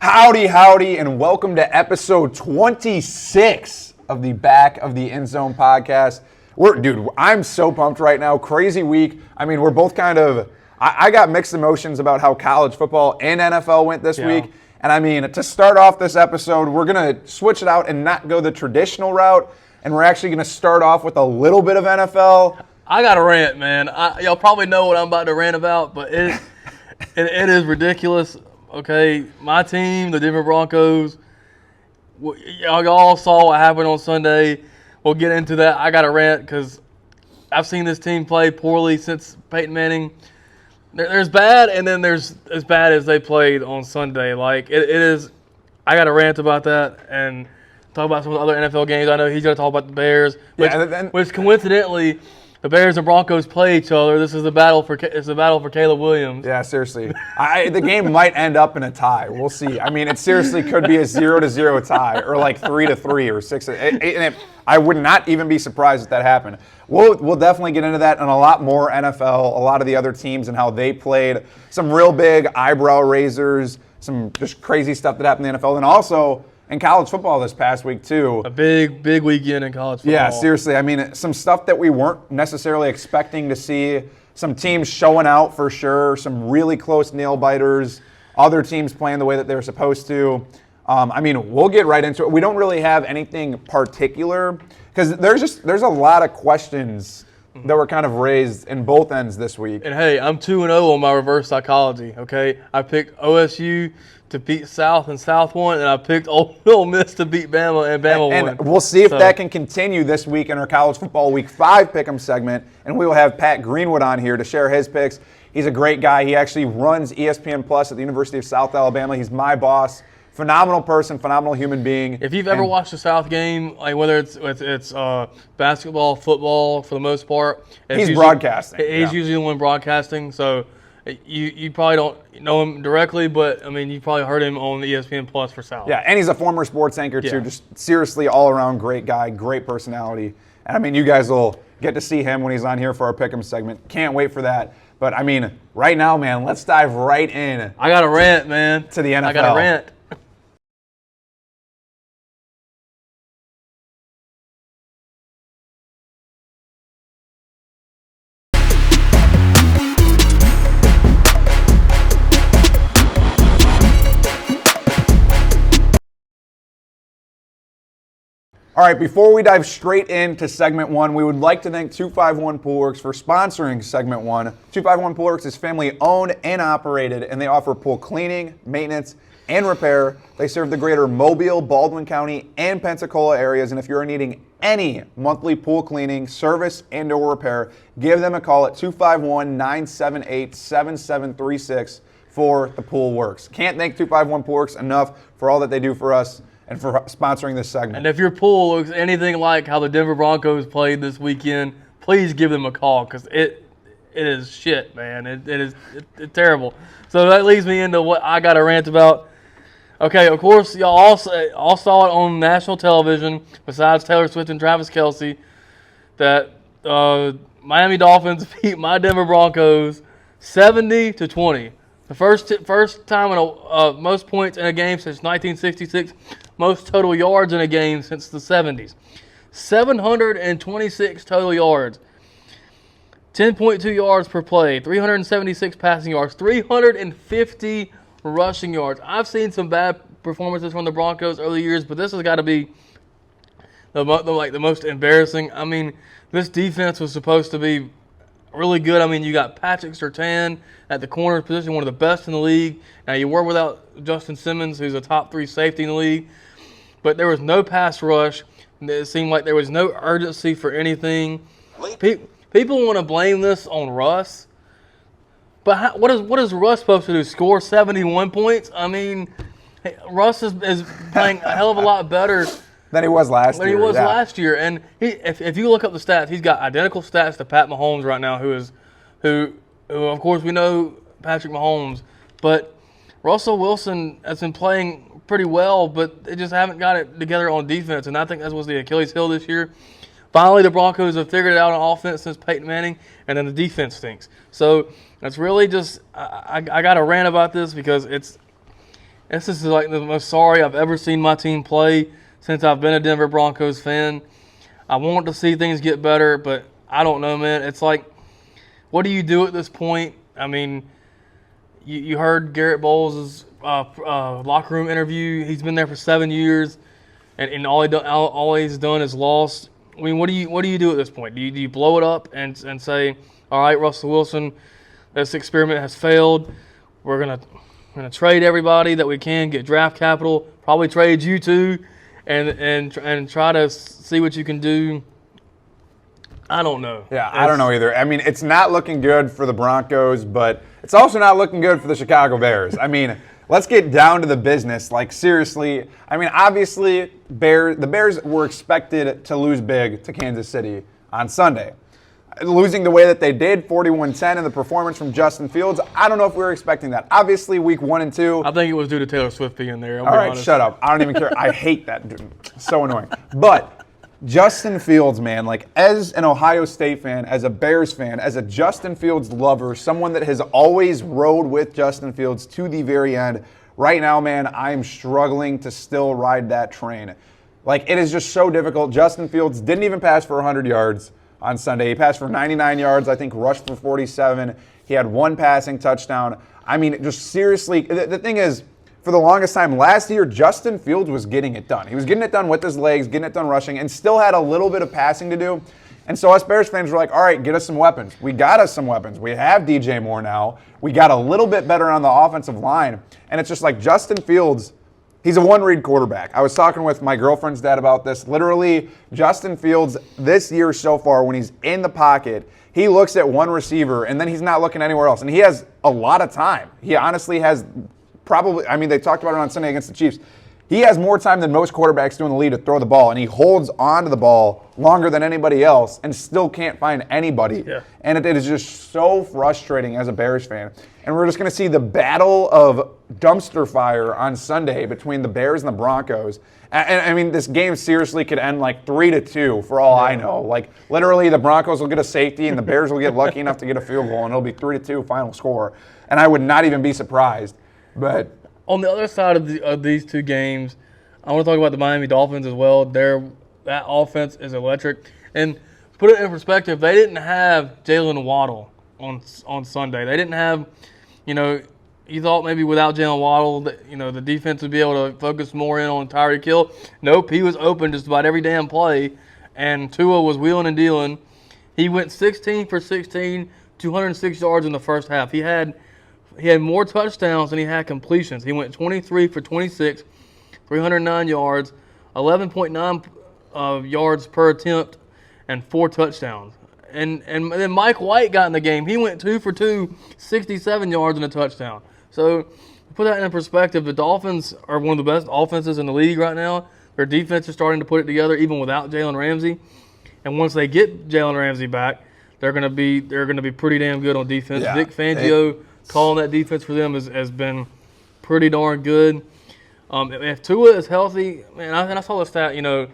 Howdy, howdy, and welcome to episode 26 of the Back of the End Zone podcast. Dude, I'm so pumped right now. Crazy week. I mean, we're both kind of, I got mixed emotions about how college football and NFL went this week. And I mean, to start off this episode, we're going to switch it out and not go the traditional route. And we're actually going to start off with a little bit of NFL. I got a rant, man. Y'all probably know what I'm about to rant about, but it is ridiculous. Okay, my team, the Denver Broncos, y'all all saw what happened on Sunday. We'll get into that. I got a rant because I've seen this team play poorly since Peyton Manning. There's bad, and then there's as bad as they played on Sunday. Like, it is – I got a rant about that and talk about some of the other NFL games. I know he's going to talk about the Bears, which coincidentally – the Bears and Broncos play each other. This is the battle for Caleb Williams. Yeah, seriously. The game might end up in a tie. We'll see. I mean, it seriously could be a 0-0 tie or like 3-3 or 6-8. I would not even be surprised if that happened. We'll definitely get into that and a lot more NFL, a lot of the other teams and how they played. Some real big eyebrow raisers, some just crazy stuff that happened in the NFL. And also in college football this past week, too. A big weekend in college football. Yeah, seriously. I mean, some stuff that we weren't necessarily expecting to see. Some teams showing out for sure. Some really close nail-biters. Other teams playing the way that they're supposed to. I mean, we'll get right into it. We don't really have anything particular because there's a lot of questions that were kind of raised in both ends this week. And, hey, I'm 2-0 on my reverse psychology, okay? I picked OSU to beat South and South won, and I picked Ole Miss to beat Bama, and Bama won. And we'll see if that can continue this week in our College Football Week 5 Pick'em segment, and we will have Pat Greenwood on here to share his picks. He's a great guy. He actually runs ESPN Plus at the University of South Alabama. He's my boss. Phenomenal person, phenomenal human being. If you've ever watched a South game, like whether it's basketball, football, for the most part, he's broadcasting. He's usually the one broadcasting, so you probably don't know him directly, but I mean you probably heard him on ESPN Plus for South. Yeah, and he's a former sports anchor too. Just seriously all around great guy, great personality. And I mean you guys will get to see him when he's on here for our Pick'em segment. Can't wait for that. But I mean, right now, man, let's dive right in. I got a rant, man. To the NFL. I got a rant. All right, before we dive straight into segment one, we would like to thank 251 Pool Works for sponsoring segment one. 251 Pool Works is family owned and operated, and they offer pool cleaning, maintenance, and repair. They serve the greater Mobile, Baldwin County, and Pensacola areas, and if you're needing any monthly pool cleaning, service, and or repair, give them a call at 251-978-7736 for the Pool Works. Can't thank 251 Pool Works enough for all that they do for us and for sponsoring this segment. And if your pool looks anything like how the Denver Broncos played this weekend, please give them a call because it is shit, man. It's terrible. So that leads me into what I got to rant about. Okay, of course, y'all all saw it on national television, besides Taylor Swift and Travis Kelce, that Miami Dolphins beat my Denver Broncos 70-20. The first time in most points in a game since 1966, most total yards in a game since the 70s. 726 total yards, 10.2 yards per play, 376 passing yards, 350 rushing yards. I've seen some bad performances from the Broncos early years, but this has got to be the most embarrassing. I mean, this defense was supposed to be really good. I mean, you got Patrick Surtain at the corner position, one of the best in the league. Now, you were without Justin Simmons, who's a top 3 safety in the league. But there was no pass rush. It seemed like there was no urgency for anything. People want to blame this on Russ. But what is Russ supposed to do, score 71 points? I mean, Russ is playing a hell of a lot better than he was last year. Last year. And if you look up the stats, he's got identical stats to Pat Mahomes right now, who of course we know Patrick Mahomes, but Russell Wilson has been playing pretty well, but they just haven't got it together on defense, and I think that was the Achilles heel this year. Finally, the Broncos have figured it out on offense since Peyton Manning, and then the defense stinks. So that's really just I got to rant about this because it's This is like the most sorry I've ever seen my team play since I've been a Denver Broncos fan. I want to see things get better, but I don't know, man. It's like, what do you do at this point? I mean, you heard Garrett Bowles' locker room interview. He's been there for 7 years, and all he's done is lost. I mean, what do you do at this point? Do you blow it up and say, all right, Russell Wilson, this experiment has failed. We're gonna trade everybody that we can, get draft capital, probably trade you too, and try to see what you can do. I don't know. Yeah, I don't know either. I mean, it's not looking good for the Broncos, but it's also not looking good for the Chicago Bears. I mean, let's get down to the business. Like, seriously, I mean, obviously, the Bears were expected to lose big to Kansas City on Sunday. Losing the way that they did, 41-10, and the performance from Justin Fields, I don't know if we were expecting that. Obviously, week 1 and 2. I think it was due to Taylor Swift being there. All right, shut up. I don't even care. I hate that dude. So annoying. But Justin Fields, man, like as an Ohio State fan, as a Bears fan, as a Justin Fields lover, someone that has always rode with Justin Fields to the very end, right now, man, I'm struggling to still ride that train. Like, it is just so difficult. Justin Fields didn't even pass for 100 yards on Sunday. He passed for 99 yards, I think rushed for 47. He had 1 passing touchdown. I mean, just seriously, the thing is, for the longest time last year, Justin Fields was getting it done. He was getting it done with his legs, getting it done rushing, and still had a little bit of passing to do. And so us Bears fans were like, all right, get us some weapons. We got us some weapons. We have DJ Moore now. We got a little bit better on the offensive line. And it's just like Justin Fields, he's a one-read quarterback. I was talking with my girlfriend's dad about this. Literally, Justin Fields this year so far, when he's in the pocket, he looks at one receiver, and then he's not looking anywhere else. And he has a lot of time. He honestly has probably, I mean, they talked about it on Sunday against the Chiefs. He has more time than most quarterbacks do in the league to throw the ball, and he holds on to the ball longer than anybody else and still can't find anybody. Yeah. And it is just so frustrating as a Bears fan. And we're just going to see the battle of dumpster fire on Sunday between the Bears and the Broncos. And I mean, this game seriously could end like 3-2 for all I know. Like, literally, the Broncos will get a safety, and the Bears will get lucky enough to get a field goal, and it'll be 3-2 final score. And I would not even be surprised. But on the other side of these two games, I want to talk about the Miami Dolphins as well. That offense is electric. And put it in perspective, they didn't have Jalen Waddle on Sunday. They didn't have, you thought maybe without Jalen Waddle, the defense would be able to focus more in on Tyreek Hill. Nope, he was open just about every damn play, and Tua was wheeling and dealing. He went 16 for 16, 206 yards in the first half. He had more touchdowns than he had completions. He went 23 for 26, 309 yards, 11.9 yards per attempt, and 4 touchdowns. And then Mike White got in the game. He went 2 for 2, 67 yards and a touchdown. So to put that in perspective, the Dolphins are one of the best offenses in the league right now. Their defense is starting to put it together even without Jalen Ramsey. And once they get Jalen Ramsey back, they're going to be pretty damn good on defense. Yeah, Vic Fangio calling that defense for them has been pretty darn good. If Tua is healthy, man, and I saw the stat, do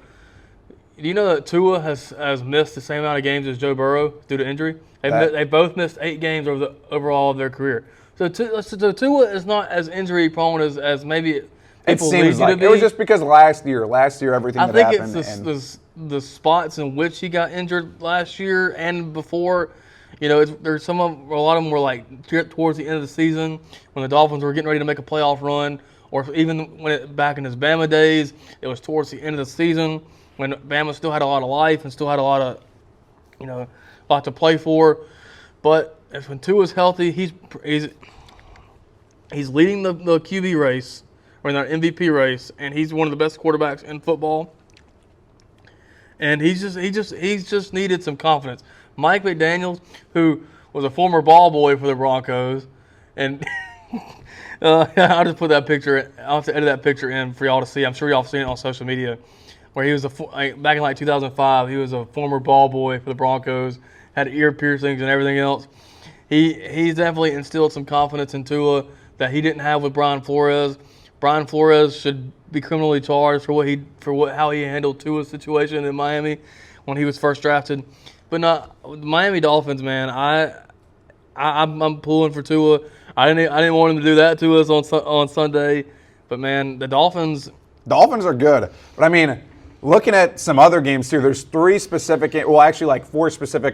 you know that Tua has missed the same amount of games as Joe Burrow due to injury? They both missed 8 games overall of their career. So Tua is not as injury prone as maybe people seems like. to be. It was just because last year everything that happened. I think it's the spots in which he got injured last year and before. A lot of them were like towards the end of the season when the Dolphins were getting ready to make a playoff run, or even back in his Bama days, it was towards the end of the season when Bama still had a lot of life and still had a lot of, a lot to play for. But when Tua's healthy, he's leading the QB race, or in our MVP race, and he's one of the best quarterbacks in football. And he's just needed some confidence. Mike McDaniels, who was a former ball boy for the Broncos, and I'll just put that picture. I'll have to edit that picture in for y'all to see. I'm sure y'all have seen it on social media, where he was back in 2005. He was a former ball boy for the Broncos, had ear piercings and everything else. He's definitely instilled some confidence in Tua that he didn't have with Brian Flores. Brian Flores should be criminally charged for how he handled Tua's situation in Miami when he was first drafted. But not the Miami Dolphins, man. I'm pulling for Tua. I didn't want him to do that to us on Sunday, But, man, the Dolphins are good. But, I mean, looking at some other games, too, there's four specific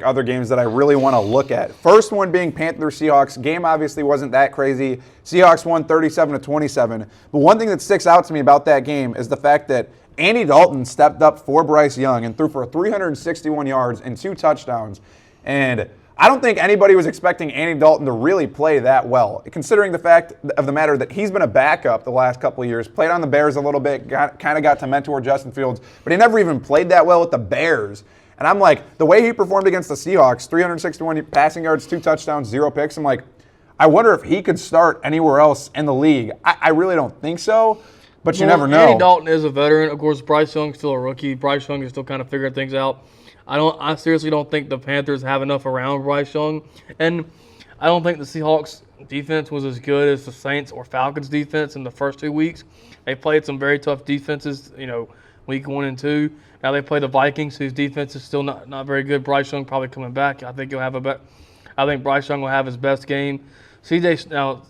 other games that I really want to look at. First one being Panthers-Seahawks. Game obviously wasn't that crazy. Seahawks won 37-27. But one thing that sticks out to me about that game is the fact that Andy Dalton stepped up for Bryce Young and threw for 361 yards and 2 touchdowns. And I don't think anybody was expecting Andy Dalton to really play that well, considering the fact of the matter that he's been a backup the last couple of years, played on the Bears a little bit, kind of got to mentor Justin Fields, but he never even played that well with the Bears. And I'm like, the way he performed against the Seahawks, 361 passing yards, 2 touchdowns, 0 picks, I'm like, I wonder if he could start anywhere else in the league. I really don't think so, but you never know. Andy Dalton is a veteran. Of course, Bryce Young's still a rookie. Bryce Young is still kind of figuring things out. I seriously don't think the Panthers have enough around Bryce Young. And I don't think the Seahawks defense was as good as the Saints or Falcons defense in the first 2 weeks. They played some very tough defenses, week 1 and 2. Now they play the Vikings, whose defense is still not very good. Bryce Young probably coming back. I think Bryce Young will have his best game. Now,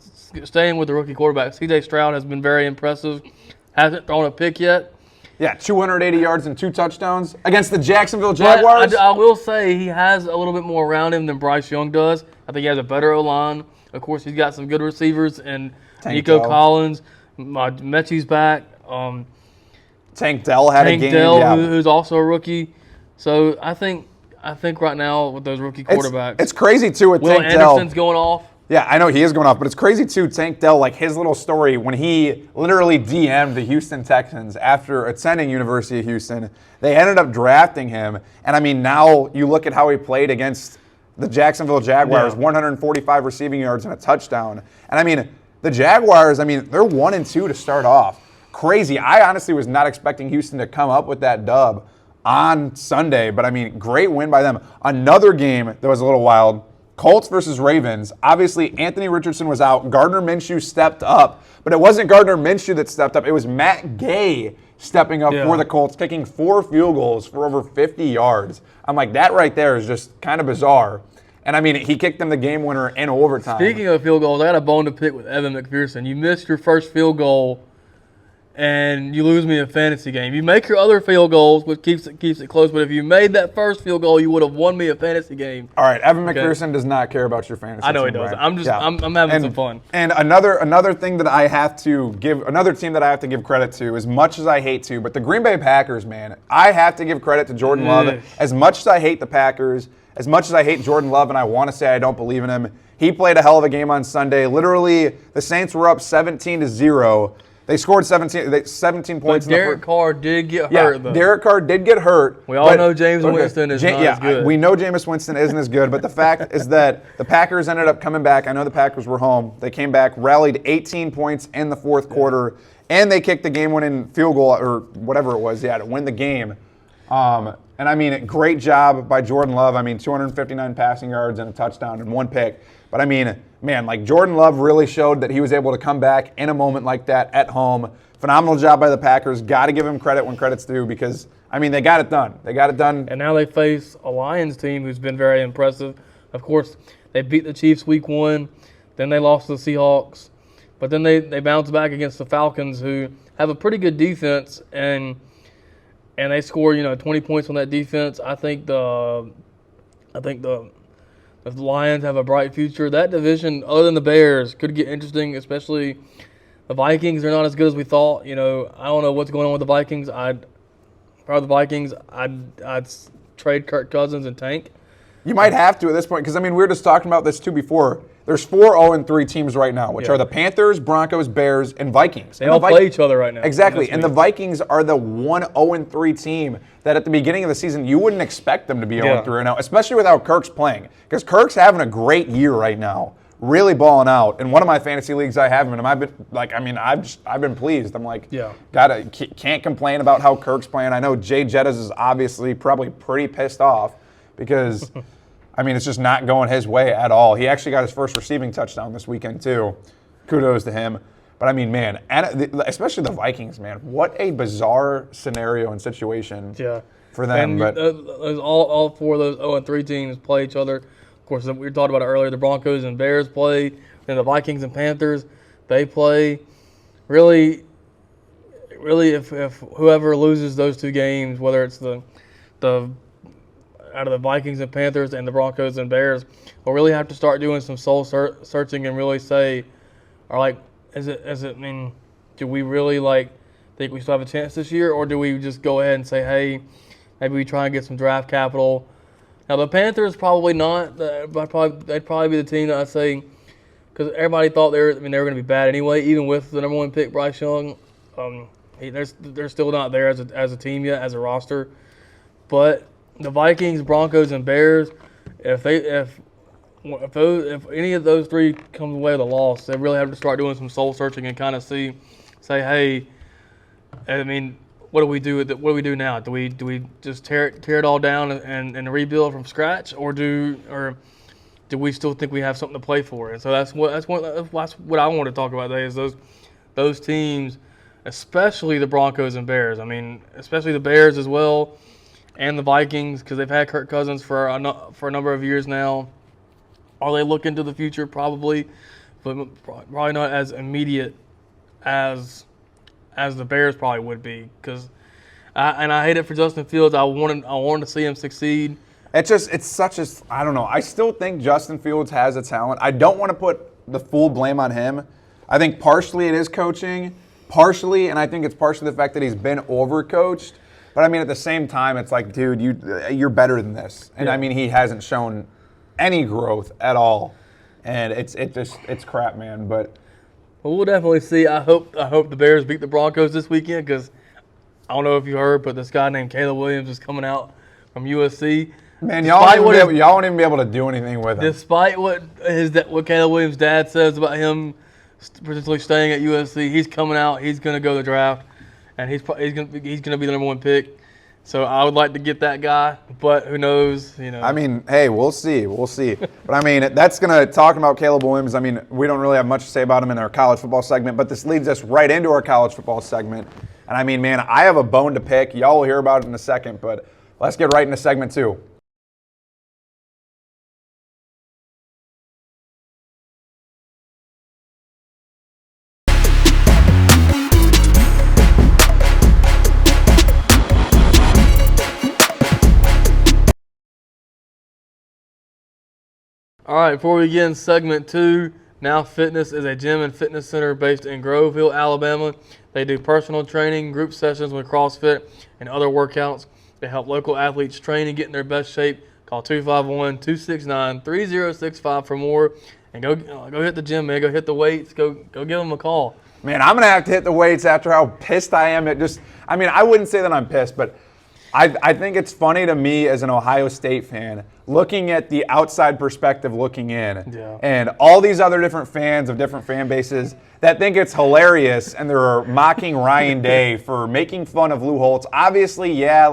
staying with the rookie quarterback, C.J. Stroud has been very impressive. Hasn't thrown a pick yet. Yeah, 280 yards and 2 touchdowns against the Jacksonville Jaguars. I will say he has a little bit more around him than Bryce Young does. I think he has a better O-line. Of course, he's got some good receivers, and Nico Collins, Mechie's back. Tank Dell had a game. Who's also a rookie. So I think right now with those rookie quarterbacks, it's crazy too with Will Tank Dell. Anderson's going off. Yeah, I know he is going off, but it's crazy too. Tank Dell, like his little story when he literally DM'd the Houston Texans after attending University of Houston. They ended up drafting him, and I mean now you look at how he played against the Jacksonville Jaguars, 145 receiving yards and a touchdown. And I mean the Jaguars, they're 1-2 to start off. Crazy. I honestly was not expecting Houston to come up with that dub on Sunday, but great win by them. Another game that was a little wild. Colts versus Ravens. Obviously, Anthony Richardson was out. Gardner Minshew stepped up, but it wasn't Gardner Minshew that stepped up. It was Matt Gay stepping up for the Colts, kicking 4 field goals for over 50 yards. I'm like, that right there is just kind of bizarre. And he kicked them the game winner in overtime. Speaking of field goals, I got a bone to pick with Evan McPherson. You missed your first field goal, and you lose me a fantasy game. You make your other field goals, which keeps it close. But if you made that first field goal, you would have won me a fantasy game. All right, Evan McPherson does not care about your fantasy. I know he does. I'm having some fun. And another thing that I have to give, another team that I have to give credit to, as much as I hate to, but the Green Bay Packers, man, I have to give credit to Jordan Love. As much as I hate the Packers, as much as I hate Jordan Love, and I want to say I don't believe in him, he played a hell of a game on Sunday. Literally, the Saints were up 17-0. They scored 17 points. But Derek Carr did get hurt, though. Derek Carr did get hurt. We all know Jameis Winston is not as good. We know Jameis Winston isn't as good, but the fact is that the Packers ended up coming back. I know the Packers were home. They came back, rallied 18 points in the fourth quarter, and they kicked the game-winning field goal, or whatever it was, to win the game. And great job by Jordan Love. 259 passing yards and a touchdown and 1 pick. But Jordan Love really showed that he was able to come back in a moment like that at home. Phenomenal job by the Packers. Got to give him credit when credit's due because, they got it done. They got it done. And now they face a Lions team who's been very impressive. Of course, they beat the Chiefs week 1. Then they lost to the Seahawks. But then they bounced back against the Falcons, who have a pretty good defense, and they score 20 points on that defense. I think the Lions have a bright future. That division, other than the Bears, could get interesting, especially the Vikings. They're not as good as we thought. I don't know what's going on with the Vikings. I'd trade Kirk Cousins and tank. You might have to at this point because, we were just talking about this too before. There's 4 0-3 teams right now, which are the Panthers, Broncos, Bears, and Vikings. They all play each other right now. Exactly, and the Vikings are the 1-0-3 team that at the beginning of the season you wouldn't expect them to be 0-3 right now, especially without Kirk's playing. Because Kirk's having a great year right now, really balling out. In one of my fantasy leagues I have him, and I've been pleased. I'm like, can't complain about how Kirk's playing. I know Jay Jettas is obviously probably pretty pissed off because it's just not going his way at all. He actually got his first receiving touchdown this weekend, too. Kudos to him. But, man, especially the Vikings, man. What a bizarre scenario and situation for them. And all 4 of those 0-3 teams play each other. Of course, we were talking about it earlier. The Broncos and Bears play. Then the Vikings and Panthers, they play. Really, really, if whoever loses those two games, whether it's the out of the Vikings and Panthers and the Broncos and Bears, will really have to start doing some soul searching and really say, or like, do we really think we still have a chance this year, or do we just go ahead and say, hey, maybe we try and get some draft capital? Now the Panthers probably not. They'd probably be the team that I'd say, because everybody thought they were going to be bad anyway, even with the number 1 pick, Bryce Young. They're still not there as a team yet, as a roster. But the Vikings, Broncos, and Bears, if any of those three comes away with a loss, they really have to start doing some soul searching and kind of say, hey, what do we do? What do we do now? Do we just tear it all down and rebuild from scratch, or do we still think we have something to play for? And so that's what I want to talk about today, is those teams, especially the Broncos and Bears. Especially the Bears as well, and the Vikings, because they've had Kirk Cousins for a number of years now. Are they looking to the future? Probably, but probably not as immediate as the Bears probably would be. I hate it for Justin Fields. I wanted to see him succeed. I don't know. I still think Justin Fields has a talent. I don't want to put the full blame on him. I think partially it is coaching, and I think it's partially the fact that he's been overcoached. But at the same time, it's like, dude, you're better than this. And yeah. He hasn't shown any growth at all, and it's crap, man. But we'll definitely see. I hope the Bears beat the Broncos this weekend, because I don't know if you heard, but this guy named Caleb Williams is coming out from USC. Man, y'all won't even be able to do anything with him. Despite what Caleb Williams' dad says about him potentially staying at USC, he's coming out. He's going to go to the draft, and he's going to be the number 1 pick. So I would like to get that guy, but who knows? Hey, we'll see. But that's going to talk about Caleb Williams. We don't really have much to say about him in our college football segment, but this leads us right into our college football segment. And man, I have a bone to pick. Y'all will hear about it in a second, but let's get right into segment 2. All right, before we begin segment 2, Now Fitness is a gym and fitness center based in Groveville, Alabama. They do personal training, group sessions with CrossFit, and other workouts. They help local athletes train and get in their best shape. Call 251-269-3065 for more. And go hit the gym, man. Go hit the weights. Go give them a call. Man, I'm going to have to hit the weights after how pissed I am. I wouldn't say that I'm pissed, but I think it's funny to me as an Ohio State fan, looking at the outside perspective looking in, yeah, and all these other different fans of different fan bases that think it's hilarious, and they're mocking Ryan Day for making fun of Lou Holtz. Obviously, yeah,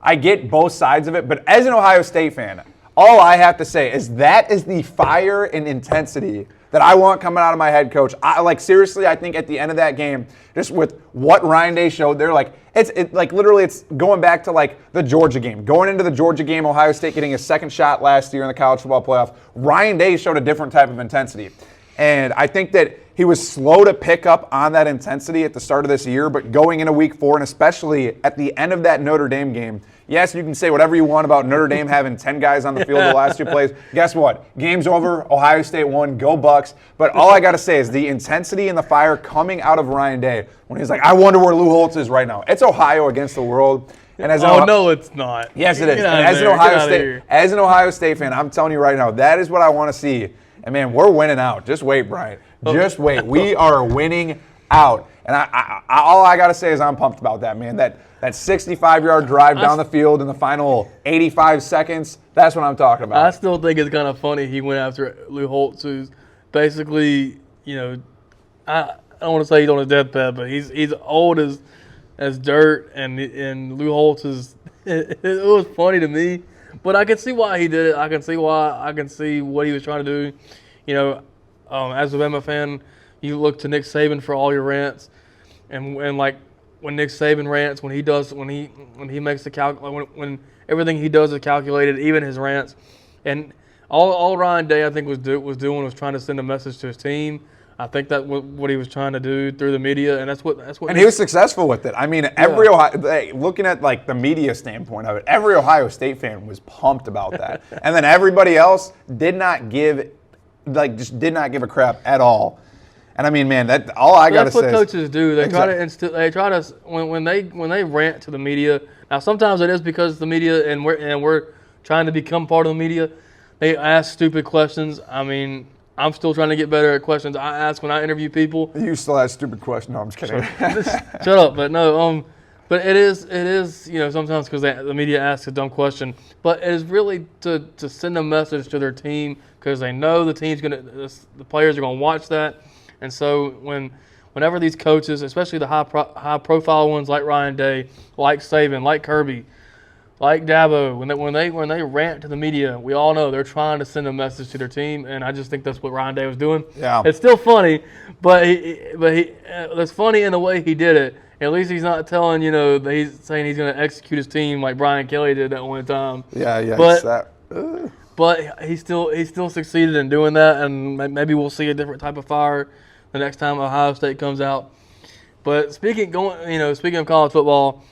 I get both sides of it, but as an Ohio State fan, all I have to say is that is the fire and intensity that I want coming out of my head coach. Seriously, I think at the end of that game, just with what Ryan Day showed there, literally it's going back to the Georgia game. Going into the Georgia game, Ohio State getting a second shot last year in the college football playoff, Ryan Day showed a different type of intensity. And I think that he was slow to pick up on that intensity at the start of this year, but going into week 4, and especially at the end of that Notre Dame game, yes, you can say whatever you want about Notre Dame having 10 guys on the field the last 2 plays. Guess what? Game's over. Ohio State won. Go Bucks. But all I got to say is the intensity and the fire coming out of Ryan Day when he's like, I wonder where Lou Holtz is right now. It's Ohio against the world. And no, it's not. Yes, it is. And as an Ohio State fan, I'm telling you right now, that is what I want to see. And, man, we're winning out. Just wait, Brian. Just wait. We are winning out. And all I got to say is I'm pumped about that, man. That 65-yard drive down the field in the final 85 seconds, that's what I'm talking about. I still think it's kind of funny he went after Lou Holtz, who's basically, I don't want to say he's on his deathbed, but he's old as dirt, and Lou Holtz is – it was funny to me. But I can see why he did it. I can see what he was trying to do. As a Bama fan, you look to Nick Saban for all your rants, and when Nick Saban rants, when he makes the when everything he does is calculated, even his rants, and all Ryan Day I think was trying to send a message to his team I think that what he was trying to do through the media, and that's what. And he was successful with it. I mean, every looking at like the media standpoint of it, every Ohio State fan was pumped about that, and then everybody else did not give a crap at all. And I mean, man, that all I gotta say. That's what coaches do. They try to instill. They try to when they rant to the media. Now, sometimes it is because the media and we're trying to become part of the media. They ask stupid questions. I mean, I'm still trying to get better at questions I ask when I interview people. You still ask stupid questions. No, I'm just kidding. Shut up. But no. But it is. Sometimes because the media asks a dumb question. But it is really to send a message to their team because they know the players are gonna watch that. And so whenever these coaches, especially the high profile ones like Ryan Day, like Saban, like Kirby, like Dabo, when they rant to the media, we all know they're trying to send a message to their team, and I just think that's what Ryan Day was doing. Yeah, it's still funny, but it's funny in the way he did it. At least he's not telling that he's saying he's going to execute his team like Brian Kelly did that one time. Yeah. But he still succeeded in doing that, and maybe we'll see a different type of fire the next time Ohio State comes out. But speaking of college football,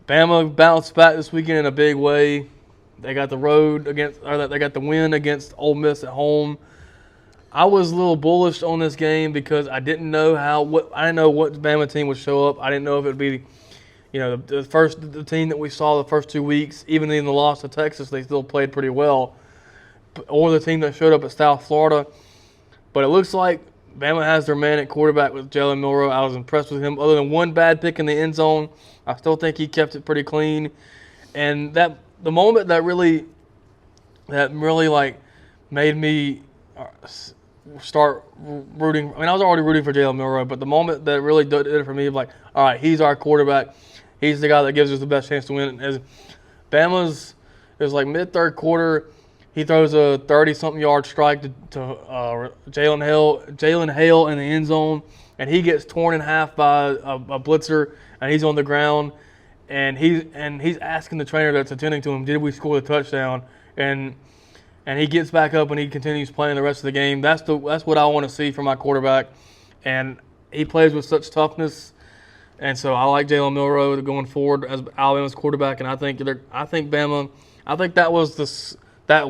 Bama bounced back this weekend in a big way. They got the win against Ole Miss at home. I was a little bullish on this game because I didn't know what Bama team would show up. I didn't know if it would be, the team that we saw the first 2 weeks. Even in the loss to Texas, they still played pretty well. Or the team that showed up at South Florida. But it looks like Bama has their man at quarterback with Jalen Milroe. I was impressed with him. Other than one bad pick in the end zone, I still think he kept it pretty clean. And the moment that really like made me start rooting. I mean, I was already rooting for Jalen Milroe, but the moment that really did it for me, like, all right, he's our quarterback. He's the guy that gives us the best chance to win. As Bama's, it was like mid-third quarter. He throws a 30-something yard strike to Jalen Hale in the end zone, and he gets torn in half by a blitzer, and he's on the ground, and he's asking the trainer that's attending to him, did we score the touchdown? And he gets back up and he continues playing the rest of the game. That's what I want to see from my quarterback, and he plays with such toughness, and so I like Jalen Milroe going forward as Alabama's quarterback, and I think Bama. I think that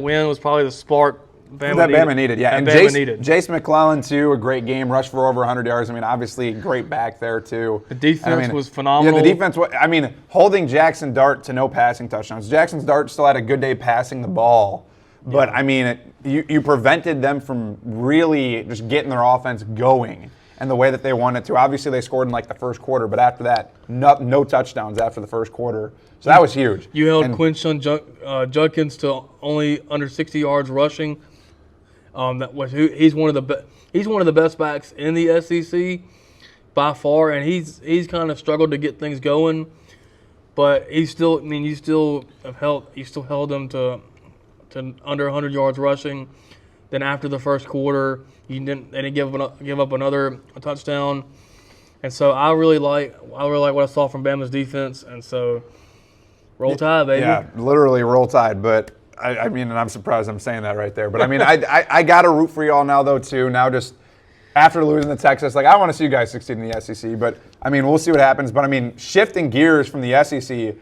win was probably the spark Bama needed. Yeah, and Jace McClellan too, a great game, rushed for over 100 yards. I mean, obviously great back there too. The defense was phenomenal. Yeah, the defense. I mean, holding Jackson Dart to no passing touchdowns. Jackson Dart still had a good day passing the ball, but I mean, you prevented them from really just getting their offense going and the way that they wanted to. Obviously, they scored in like the first quarter, but after that, no touchdowns after the first quarter. So that was huge. You held Quinshon Judkins to only under 60 yards rushing. He's one of the best backs in the SEC by far, and he's kind of struggled to get things going. But you still held them to under 100 yards rushing. Then after the first quarter, they didn't give up another touchdown. And so I really like what I saw from Bama's defense, and so roll Tide, baby. Yeah, literally roll Tide. But I mean, and I'm surprised I'm saying that right there. But I mean, I got to root for y'all now though too. Now just after losing to Texas, like I want to see you guys succeed in the SEC. But I mean, we'll see what happens. But I mean, shifting gears from the SEC,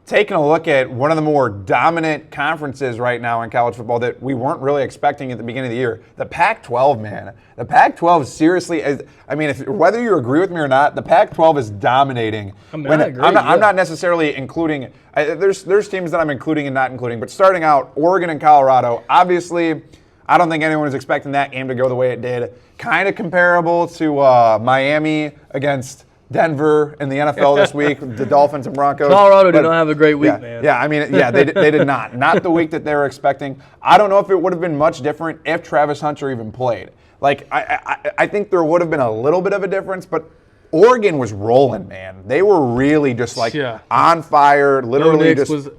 taking a look at one of the more dominant conferences right now in college football that we weren't really expecting at the beginning of the year, the Pac-12, man. The Pac-12 seriously is, I mean, whether you agree with me or not, the Pac-12 is dominating. I agree. I'm not necessarily including, there's teams that I'm including and not including, but starting out, Oregon and Colorado, obviously, I don't think anyone was expecting that game to go the way it did. Kind of comparable to Miami against Denver in the NFL this week, the Dolphins and Broncos. Colorado did not have a great week, man. Yeah, I mean, they did not. Not the week that they were expecting. I don't know if it would have been much different if Travis Hunter even played. Like, I think there would have been a little bit of a difference, but Oregon was rolling, man. They were really just like on fire, literally.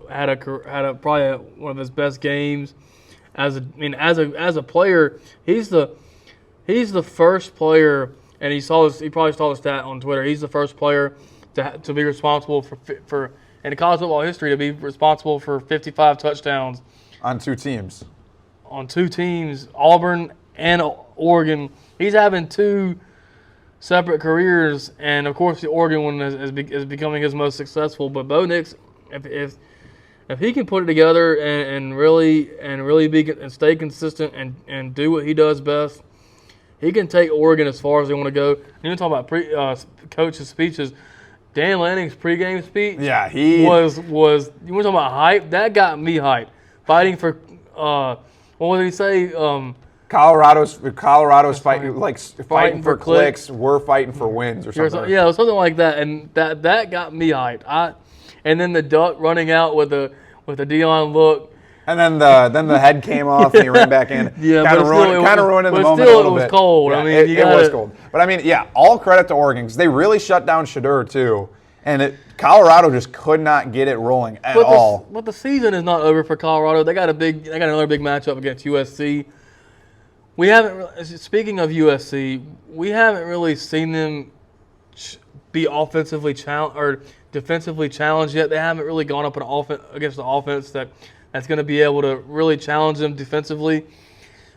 Had probably one of his best games. As a player, he's the first player. And he probably saw the stat on Twitter. He's the first player to be responsible for in college football history to be responsible for 55 touchdowns on two teams. Auburn and Oregon he's having two separate careers, and of course the Oregon one is becoming his most successful. But Bo Nix, if he can put it together and really stay consistent and do what he does best, he can take Oregon as far as they want to go. And you talk about coach's speeches. Dan Lanning's pregame speech, was you want to talk about hype? That got me hyped. Fighting for what did he say? Colorado's fighting for clicks. We're fighting for wins or something. Yeah, something like that, and that got me hyped. And then the duck running out with a Deion look. And then the head came off and he ran back in. Yeah, kind of ruining the moment a little bit. It was cold. Yeah, I mean, it was cold. But I mean, yeah, all credit to Oregon because they really shut down Shedeur too, and Colorado just could not get it rolling at all. But the season is not over for Colorado. They got another big matchup against USC. We haven't. Speaking of USC, we haven't really seen them be offensively challenged or defensively challenged yet. They haven't really gone up against the offense that's going to be able to really challenge them defensively,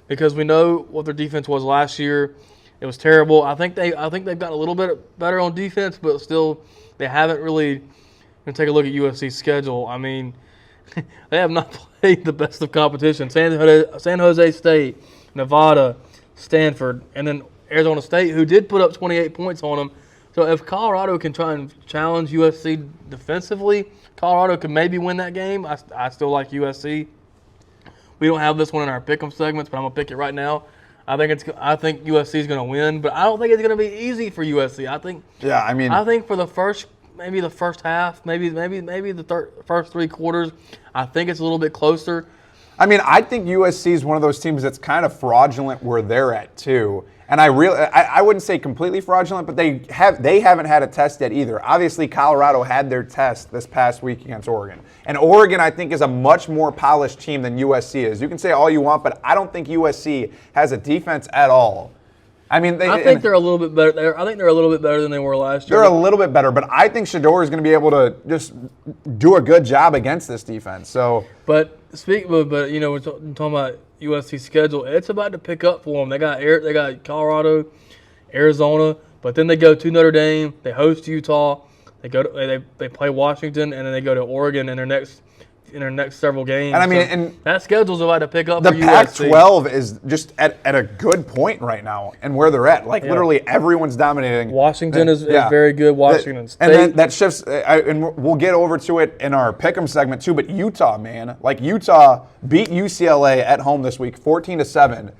because we know what their defense was last year. It was terrible. I think they've gotten a little bit better on defense, but still they haven't really. Going to take a look at USC's schedule. I mean, they have not played the best of competition. San Jose State, Nevada, Stanford, and then Arizona State, who did put up 28 points on them. So if Colorado can try and challenge USC defensively, Colorado can maybe win that game. I still like USC. We don't have this one in our pick'em segments, but I'm gonna pick it right now. I think USC is gonna win, but I don't think it's gonna be easy for USC. I think for the first half, maybe the first 3 quarters, I think it's a little bit closer. I mean, I think USC is one of those teams that's kind of fraudulent where they're at too. And I wouldn't say completely fraudulent, but they haven't had a test yet either. Obviously, Colorado had their test this past week against Oregon. And Oregon, I think, is a much more polished team than USC is. You can say all you want, but I don't think USC has a defense at all. I mean, I think they're a little bit better. I think they're a little bit better than they were last year. They're a little bit better, but I think Shedeur is going to be able to just do a good job against this defense. So, but you know, we're talking about USC schedule. It's about to pick up for them. They got Colorado, Arizona, but then they go to Notre Dame. They host Utah. They play Washington, and then they go to Oregon in their next several games. And I mean, and that schedule's about to pick up. The for USC. Pac-12 is just at a good point right now, and where they're at. Like literally, everyone's dominating. Washington is very good. Washington State, and then that shifts. And we'll get over to it in our pick'em segment too. But Utah, man, like Utah beat UCLA at home this week, 14-7,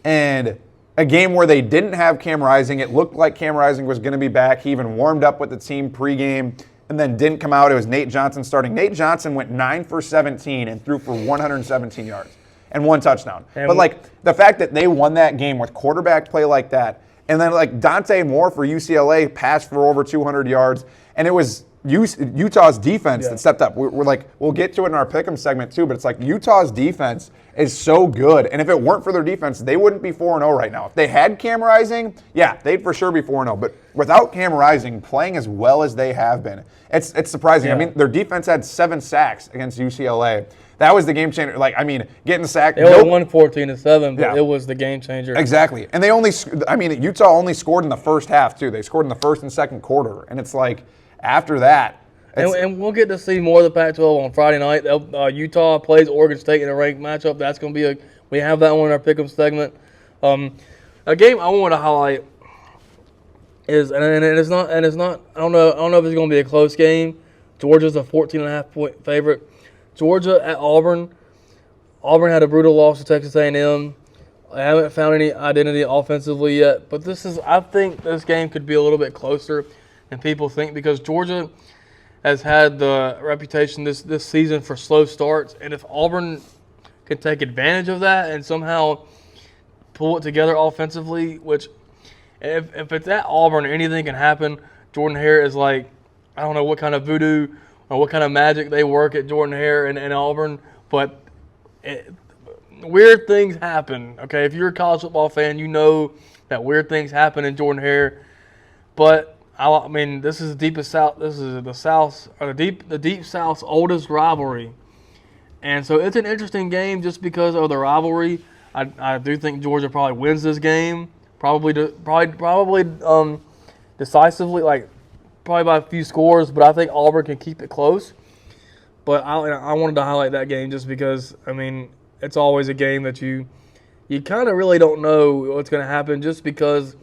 and a game where they didn't have Cam Rising. It looked like Cam Rising was going to be back. He even warmed up with the team pregame. And then didn't come out. It was Nate Johnson starting. Nate Johnson went 9 for 17 and threw for 117 yards and 1 touchdown. But like the fact that they won that game with quarterback play like that, and then like Dante Moore for UCLA passed for over 200 yards, and it was Utah's defense that stepped up. We're like, we'll get to it in our pick'em segment too, but it's like Utah's defense is so good, and if it weren't for their defense, they wouldn't be 4-0 right now. If they had Cam Rising, they'd for sure be 4-0. But without Cam Rising playing as well as they have been, it's surprising. Yeah. I mean, their defense had 7 sacks against UCLA. That was the game changer. Like, I mean, getting sacked. They only won 14-7, but it was the game changer. Exactly. And Utah only scored in the first half too. They scored in the first and second quarter, and it's like after that. And we'll get to see more of the Pac-12 on Friday night. Utah plays Oregon State in a ranked matchup. That's going to be we have that one in our pick'em segment. A game I want to highlight is and it's not I don't know if it's going to be a close game. Georgia's a 14.5 point favorite. Georgia at Auburn. Auburn had a brutal loss to Texas A&M. I haven't found any identity offensively yet, but I think this game could be a little bit closer than people think, because Georgia has had the reputation this season for slow starts, and if Auburn can take advantage of that and somehow pull it together offensively, which if it's at Auburn, anything can happen. Jordan Hare is like, I don't know what kind of voodoo or what kind of magic they work at Jordan Hare and Auburn, but weird things happen. Okay, if you're a college football fan, you know that weird things happen in Jordan Hare, but I mean, this is the deepest South. This is the South, or the deep South's oldest rivalry, and so it's an interesting game just because of the rivalry. I do think Georgia probably wins this game, probably decisively, like probably by a few scores. But I think Auburn can keep it close. But I wanted to highlight that game just because, I mean, it's always a game that you kind of really don't know what's going to happen just because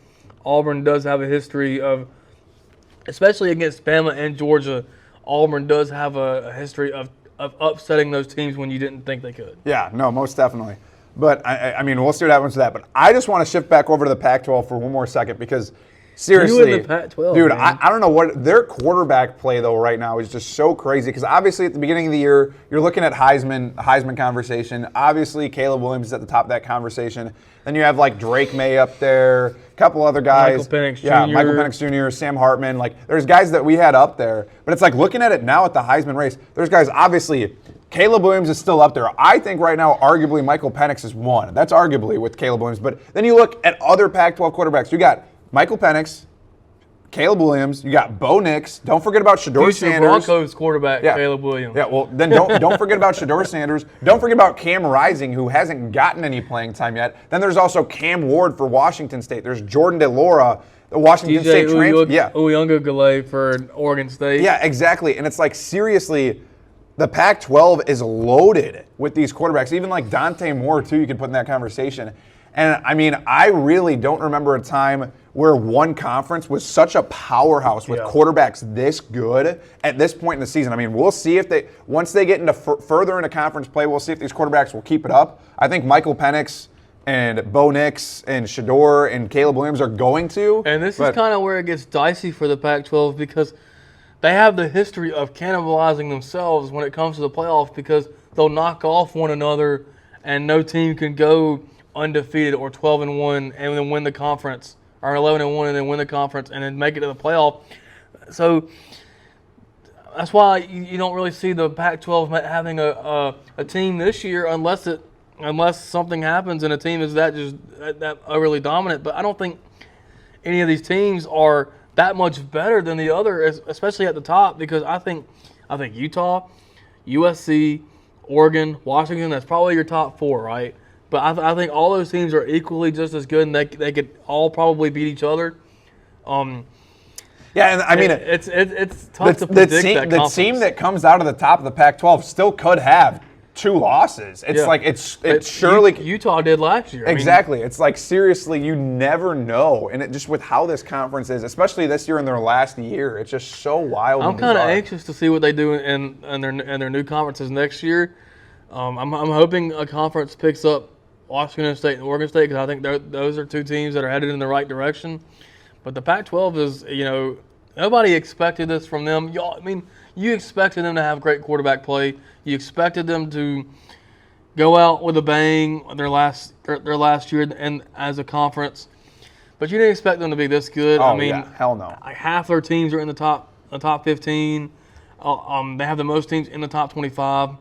Auburn does have a history of, especially against Bama and Georgia, Auburn does have a history of upsetting those teams when you didn't think they could. Yeah, no, most definitely. But, I mean, we'll see what happens with that. But I just want to shift back over to the Pac-12 for one more second because, seriously, You in the Pac-12, dude, man. I don't know what – their quarterback play, though, right now is just so crazy because obviously at the beginning of the year, you're looking at Heisman conversation. Obviously, Caleb Williams is at the top of that conversation. Then you have, like, Drake May up there, a couple other guys. Michael Penix Jr. Yeah, Michael Penix Jr., Sam Hartman. Like, there's guys that we had up there. But it's like looking at it now at the Heisman race, there's guys obviously – Caleb Williams is still up there. I think right now, arguably, Michael Penix is one. That's arguably with Caleb Williams. But then you look at other Pac-12 quarterbacks. You got Michael Penix, Caleb Williams. You got Bo Nix. Don't forget about Shedeur Sanders. Broncos quarterback, Caleb Williams. Yeah, well, then don't forget about Shedeur Sanders. Don't forget about Cam Rising, who hasn't gotten any playing time yet. Then there's also Cam Ward for Washington State. There's Jordan DeLora, the Washington State transfer. Yeah, Uyunglele for Oregon State. Yeah, exactly. And it's like, seriously, the Pac-12 is loaded with these quarterbacks. Even like Dante Moore, too, you could put in that conversation. And, I mean, I really don't remember a time where one conference was such a powerhouse with quarterbacks this good at this point in the season. I mean, we'll see if they – once they get into further into conference play, we'll see if these quarterbacks will keep it up. I think Michael Penix and Bo Nix and Shedeur and Caleb Williams are going to. And this is kind of where it gets dicey for the Pac-12 because – they have the history of cannibalizing themselves when it comes to the playoffs because they'll knock off one another and no team can go undefeated or 12-1 and then win the conference or 11-1 and then win the conference and then make it to the playoff. So that's why you don't really see the Pac-12 having a team this year unless something happens and a team is that overly dominant. But I don't think any of these teams are that much better than the other, especially at the top, because I think Utah, USC, Oregon, Washington, that's probably your top four, right? But I think all those teams are equally just as good, and they could all probably beat each other. Yeah, and I mean it's tough to predict that conference. The team that comes out of the top of the Pac-12 still could have 2 losses. It's like it's surely Utah did last year. Exactly. It's like, seriously, you never know, and it just with how this conference is, especially this year in their last year, it's just so wild. I'm kind of anxious to see what they do in their new conferences next year. I'm hoping a conference picks up Washington State and Oregon State because I think those are 2 teams that are headed in the right direction. But the Pac-12 is, nobody expected this from them. You expected them to have great quarterback play. You expected them to go out with a bang their last year and as a conference, but you didn't expect them to be this good. Oh, yeah. Hell no. Like half their teams are in the top 15. They have the most teams in the top 25.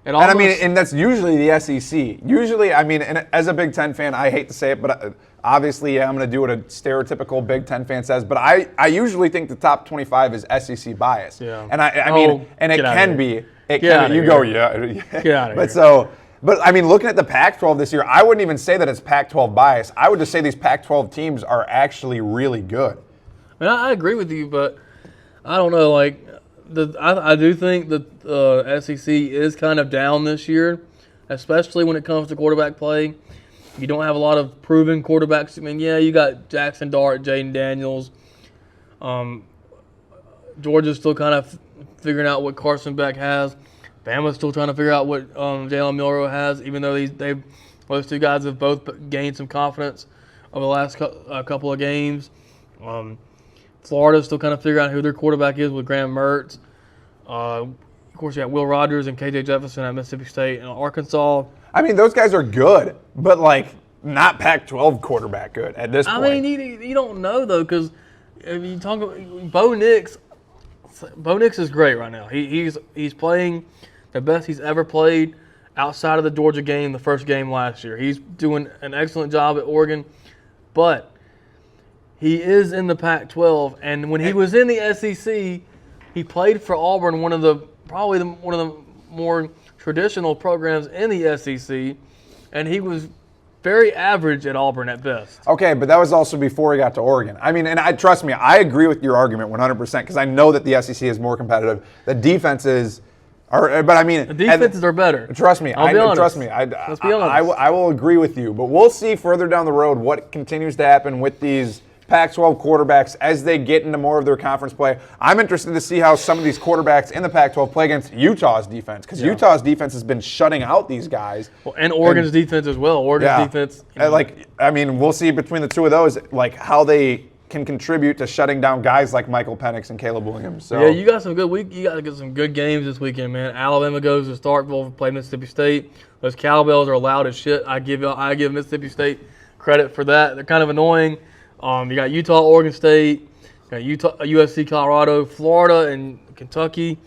And that's usually the SEC. Usually, I mean, and as a Big Ten fan, I hate to say it, but obviously, I'm going to do what a stereotypical Big Ten fan says. But I usually think the top 25 is SEC bias. Yeah. And I mean, and it can be. It can be. You go, yeah. Get out of here. But I mean, looking at the Pac-12 this year, I wouldn't even say that it's Pac-12 bias. I would just say these Pac-12 teams are actually really good. I mean, I agree with you, but I don't know. Like, I do think that the SEC is kind of down this year, especially when it comes to quarterback play. You don't have a lot of proven quarterbacks. I mean, yeah, you got Jackson Dart, Jaden Daniels. Georgia's still kind of figuring out what Carson Beck has. Bama's still trying to figure out what Jalen Milroe has, even though those 2 guys have both gained some confidence over the last couple of games. Florida's still kind of figuring out who their quarterback is with Graham Mertz. Of course, you got Will Rogers and KJ Jefferson at Mississippi State and Arkansas. I mean, those guys are good, but like not Pac-12 quarterback good at this point. I mean, you don't know though, because if you talk about Bo Nix is great right now. He's playing the best he's ever played outside of the Georgia game, the first game last year. He's doing an excellent job at Oregon, but he is in the Pac-12, and when he was in the SEC, he played for Auburn, one of the more traditional programs in the SEC, and he was very average at Auburn at best. Okay, but that was also before he got to Oregon. I mean, and trust me, I agree with your argument 100% because I know that the SEC is more competitive. The defenses are, but I mean, The defenses are better. Trust me, I'll be honest. trust me. Let's be honest. I will agree with you, but we'll see further down the road what continues to happen with these Pac-12 quarterbacks as they get into more of their conference play. I'm interested to see how some of these quarterbacks in the Pac-12 play against Utah's defense because Utah's defense has been shutting out these guys. Well, and Oregon's defense as well. Oregon's defense. We'll see between the two of those, like how they can contribute to shutting down guys like Michael Penix and Caleb Williams. So yeah, you got some good You got to get some good games this weekend, man. Alabama goes to Starkville, play Mississippi State. Those cowbells are loud as shit. I give Mississippi State credit for that. They're kind of annoying. You got Utah, Oregon State, you got USC, Colorado, Florida, and Kentucky.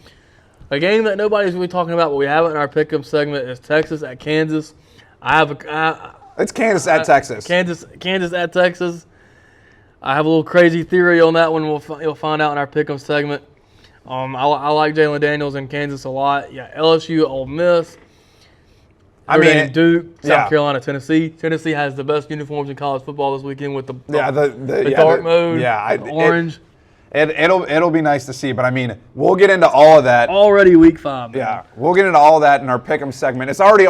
A game that nobody's really talking about, but we have it in our pick'em segment, is Texas at Kansas. It's Kansas at Texas. Kansas at Texas. I have a little crazy theory on that one. You'll find out in our pick'em segment. I like Jalen Daniels in Kansas a lot. Yeah, LSU, Ole Miss. Duke, South Carolina, Tennessee. Tennessee has the best uniforms in college football this weekend with the dark mode, orange. It'll be nice to see, but I mean, we'll get into all of that. Already week 5. Man. Yeah, we'll get into all of that in our pick'em segment. It's already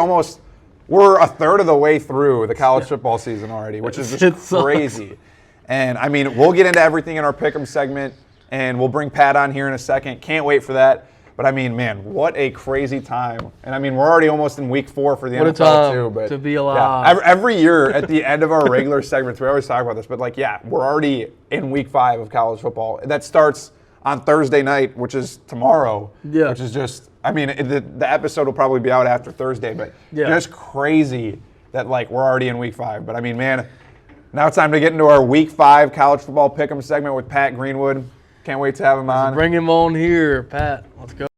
we're a third of the way through the college football season already, which is just crazy. And I mean, we'll get into everything in our pick'em segment, and we'll bring Pat on here in a second. Can't wait for that. But I mean, man, what a crazy time! And I mean, we're already almost in week 4 for the NFL too. But to be alive. Yeah, every year at the end of our regular segments, we always talk about this. But we're already in week 5 of college football. That starts on Thursday night, which is tomorrow. Yeah. Which is just, I mean, the episode will probably be out after Thursday. But just crazy that we're already in week 5. But I mean, man, now it's time to get into our week 5 college football pick'em segment with Pat Greenwood. Can't wait to have him on. Bring him on here, Pat. Let's go.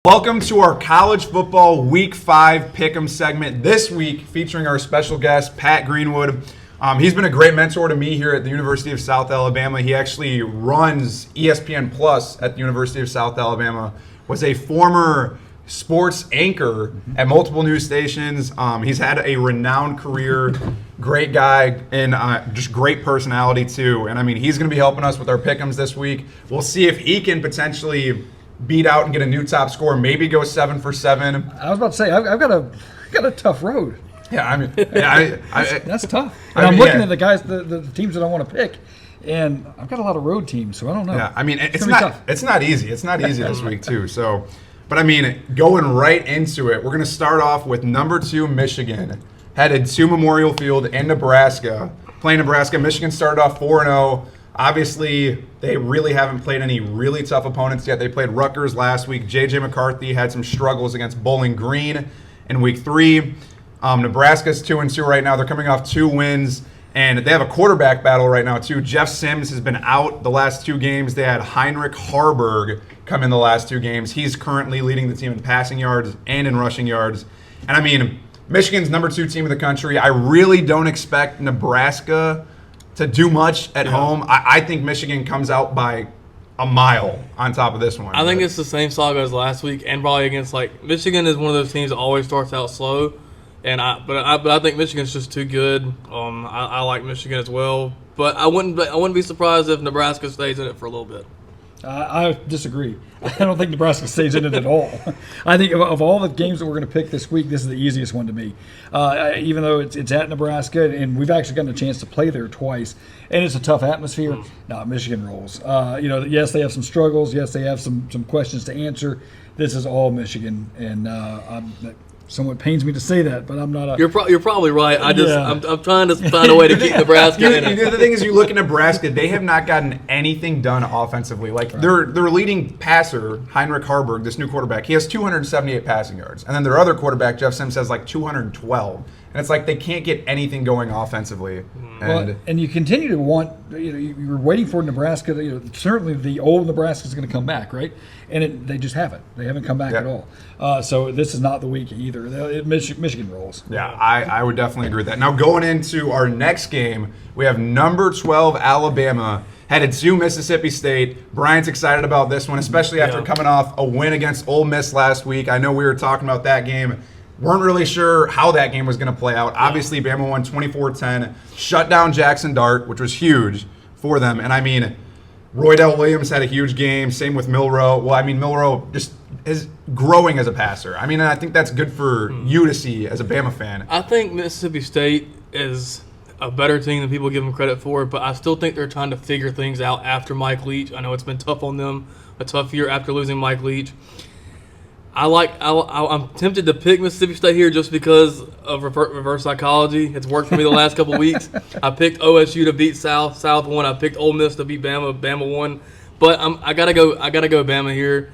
Welcome to our college football week 5 pick'em segment this week featuring our special guest, Pat Greenwood. He's been a great mentor to me here at the University of South Alabama. He actually runs ESPN Plus at the University of South Alabama, was a former sports anchor at multiple news stations. He's had a renowned career, great guy, and just great personality too. And I mean, he's going to be helping us with our pick'ems this week. We'll see if he can potentially beat out and get a new top score, maybe go 7 for 7. I was about to say, I've got a tough road. Yeah, I mean, that's tough. And I'm looking at the guys, the teams that I want to pick, and I've got a lot of road teams, so I don't know. Yeah, I mean, it's not easy. It's not easy this week too. So, but I mean, going right into it, we're going to start off with number 2 Michigan, headed to Memorial Field in Nebraska, playing Nebraska. Michigan started off 4-0. Obviously, they really haven't played any really tough opponents yet. They played Rutgers last week. J.J. McCarthy had some struggles against Bowling Green in week 3. Nebraska's 2-2 right now. They're coming off 2 wins, and they have a quarterback battle right now too. Jeff Sims has been out the last 2 games. They had Heinrich Harburg come in the last 2 games. He's currently leading the team in passing yards and in rushing yards. And I mean, Michigan's number 2 team in the country. I really don't expect Nebraska to do much at home. I think Michigan comes out by a mile on top of this one. I think it's the same saga as last week, and probably against Michigan is one of those teams that always starts out slow, and I think Michigan's just too good. I like Michigan as well, but I wouldn't be surprised if Nebraska stays in it for a little bit. I disagree. I don't think Nebraska stays in it at all. I think of all the games that we're going to pick this week, this is the easiest one to me. Even though it's at Nebraska, and we've actually gotten a chance to play there twice, and it's a tough atmosphere. No, Michigan rolls. Yes, they have some struggles. Yes, they have some questions to answer. This is all Michigan, and somewhat pains me to say that, but I'm not a... You're probably right. I'm trying to find a way to keep Nebraska in it. The thing is, you look at Nebraska, they have not gotten anything done offensively. Their leading passer, Heinrich Harburg, this new quarterback, he has 278 passing yards. And then their other quarterback, Jeff Sims, has 212. and it's like they can't get anything going offensively. And you continue to want, you're waiting for Nebraska. Certainly the old Nebraska is going to come back, right? And they just haven't. They haven't come back at all. So this is not the week either. Michigan rolls. Yeah, I would definitely agree with that. Now going into our next game, we have number 12 Alabama headed to Mississippi State. Brian's excited about this one, especially after coming off a win against Ole Miss last week. I know we were talking about that game. Weren't really sure how that game was going to play out. Obviously, Bama won 24-10, shut down Jackson Dart, which was huge for them. And I mean, Roydell Williams had a huge game. Same with Milroe. Well, I mean, Milroe just is growing as a passer. I mean, and I think that's good for you to see as a Bama fan. I think Mississippi State is a better team than people give them credit for, but I still think they're trying to figure things out after Mike Leach. I know it's been tough on them, a tough year after losing Mike Leach. I'm tempted to pick Mississippi State here just because of reverse psychology. It's worked for me the last couple of weeks. I picked OSU to beat South won. I picked Ole Miss to beat Bama won. But I gotta go Bama here.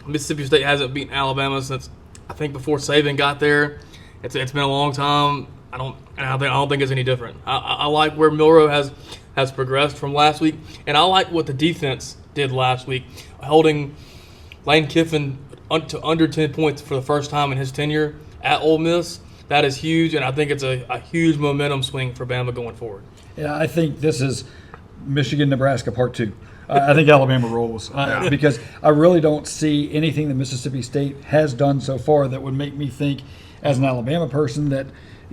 Mississippi State hasn't beaten Alabama since I think before Saban got there. It's been a long time. I don't think it's any different. I like where Milroe has progressed from last week, and I like what the defense did last week, holding Lane Kiffin to under 10 points for the first time in his tenure at Ole Miss. That is huge, and I think it's a huge momentum swing for Bama going forward. Yeah, I think this is Michigan-Nebraska Part 2. I think Alabama rolls because I really don't see anything that Mississippi State has done so far that would make me think, as an Alabama person, that,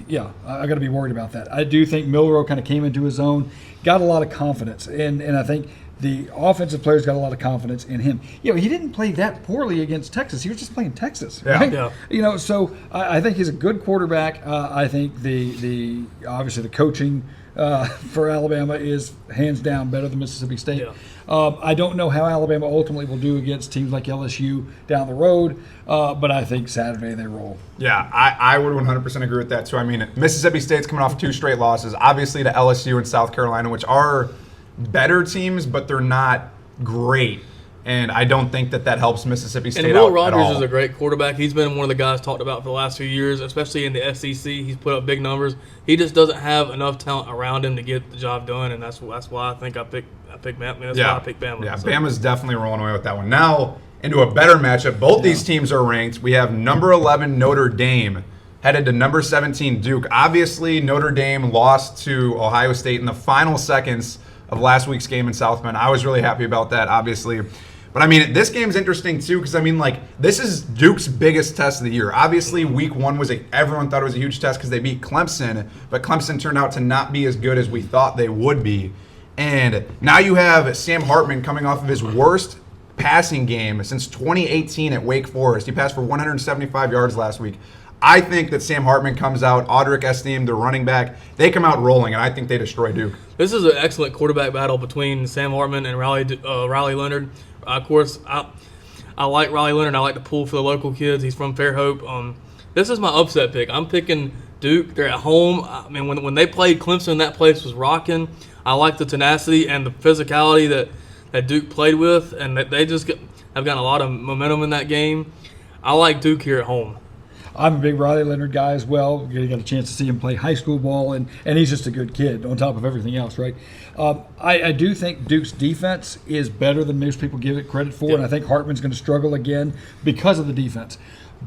I got to be worried about that. I do think Milroe kind of came into his own, got a lot of confidence, and I think the offensive players got a lot of confidence in him. He didn't play that poorly against Texas. He was just playing Texas, right? Yeah. So I think he's a good quarterback. I think the obviously the coaching for Alabama is hands down better than Mississippi State. Yeah. I don't know how Alabama ultimately will do against teams like LSU down the road, but I think Saturday they roll. Yeah, I would 100% agree with that too. I mean, Mississippi State's coming off 2 straight losses, obviously to LSU and South Carolina, which are better teams, but they're not great. And I don't think that helps Mississippi State and Will out Rogers at all. is a great quarterback. He's been one of the guys talked about for the last few years, especially in the SEC. He's put up big numbers. He just doesn't have enough talent around him to get the job done, and that's why I think I picked Bama. That's why I picked Bama. Yeah, so. Bama's definitely rolling away with that one. Now, into a better matchup. Both these teams are ranked. We have number 11 Notre Dame headed to number 17 Duke. Obviously, Notre Dame lost to Ohio State in the final seconds of last week's game in South Bend. I was really happy about that, obviously. But, I mean, this game's interesting, too, because, I mean, this is Duke's biggest test of the year. Obviously, week 1 everyone thought it was a huge test because they beat Clemson, but Clemson turned out to not be as good as we thought they would be. And now you have Sam Hartman coming off of his worst passing game since 2018 at Wake Forest. He passed for 175 yards last week. I think that Sam Hartman comes out, Audric Estime, the running back, they come out rolling, and I think they destroy Duke. This is an excellent quarterback battle between Sam Hartman and Riley Leonard. Of course, I like Riley Leonard. I like to pull for the local kids. He's from Fairhope. This is my upset pick. I'm picking Duke. They're at home. I mean, when they played Clemson, that place was rocking. I like the tenacity and the physicality that Duke played with, and that they just have gotten a lot of momentum in that game. I like Duke here at home. I'm a big Riley Leonard guy as well. You got a chance to see him play high school ball, and he's just a good kid on top of everything else, right? I do think Duke's defense is better than most people give it credit for, and I think Hartman's going to struggle again because of the defense.